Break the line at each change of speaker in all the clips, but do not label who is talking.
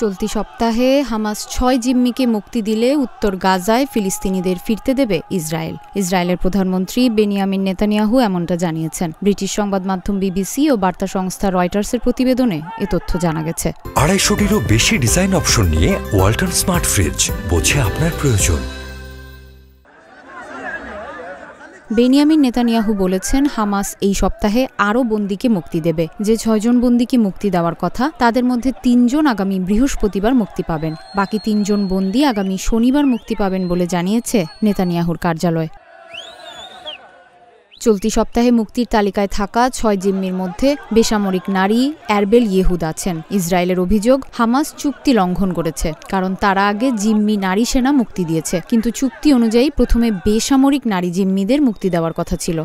চলতি সপ্তাহে হামাস ৬ জিম্মিকে মুক্তি দিলে উত্তর গাজায় ফিলিস্তিনিদের ফিরতে দেবে ইসরায়েল। ইসরায়েলের প্রধানমন্ত্রী বেনিয়ামিন নেতানিয়াহু এমনটা জানিয়েছেন। ব্রিটিশ সংবাদ মাধ্যম বিবিসি ও বার্তা সংস্থা রয়টার্সের প্রতিবেদনে এ তথ্য জানা গেছে।
২৫০টিরও বেশি ডিজাইন অপশন নিয়ে ওয়ালটন স্মার্ট ফ্রিজ, বোঝে আপনার প্রয়োজন।
বেনিয়ামিন নেতানিয়াহু বলেছেন, হামাস এই সপ্তাহে আরও বন্দীকে মুক্তি দেবে। যে ৬ জন বন্দীকে মুক্তি দেওয়ার কথা, তাদের মধ্যে ৩ জন আগামী বৃহস্পতিবার মুক্তি পাবেন। বাকি ৩ জন বন্দী আগামী শনিবার মুক্তি পাবেন বলে জানিয়েছে নেতানিয়াহুর কার্যালয়। চলতি সপ্তাহে মুক্তির তালিকায় থাকা ৬ জিম্মির মধ্যে বেসামরিক নারী এরবেল ইয়েহুদ আছেন। ইসরায়েলের অভিযোগ, হামাস চুক্তি লঙ্ঘন করেছে, কারণ তারা আগে জিম্মি নারী সেনা মুক্তি দিয়েছে, কিন্তু চুক্তি অনুযায়ী প্রথমে বেসামরিক নারী জিম্মিদের মুক্তি দেওয়ার কথা ছিল।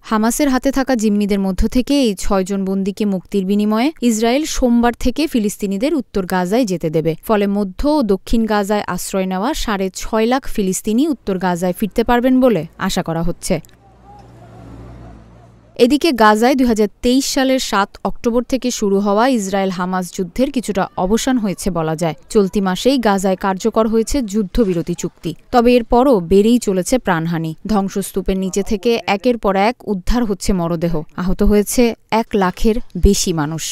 হামাসের হাতে থাকা জিম্মিদের মধ্য থেকে এই ৬ জন বন্দীকে মুক্তির বিনিময়ে ইসরায়েল সোমবার থেকে ফিলিস্তিনিদের উত্তর গাজায় যেতে দেবে। ফলে মধ্য ও দক্ষিণ গাজায় আশ্রয় নেওয়া ৬.৫ লাখ ফিলিস্তিনি উত্তর গাজায় ফিরতে পারবেন বলে আশা করা হচ্ছে। এদিকে গাজায় ২০২৩ সালের ৭ অক্টোবর থেকে শুরু হওয়া ইসরায়েল হামাস যুদ্ধের কিছুটা অবসান হয়েছে বলা যায়। চলতি মাসেই গাজায় কার্যকর হয়েছে যুদ্ধবিরতি চুক্তি। তবে এরপরও বেড়েই চলেছে প্রাণহানি। ধ্বংসস্তূপের নিচে থেকে একের পর এক উদ্ধার হচ্ছে মরদেহ। আহত হয়েছে ১ লাখের বেশি মানুষ।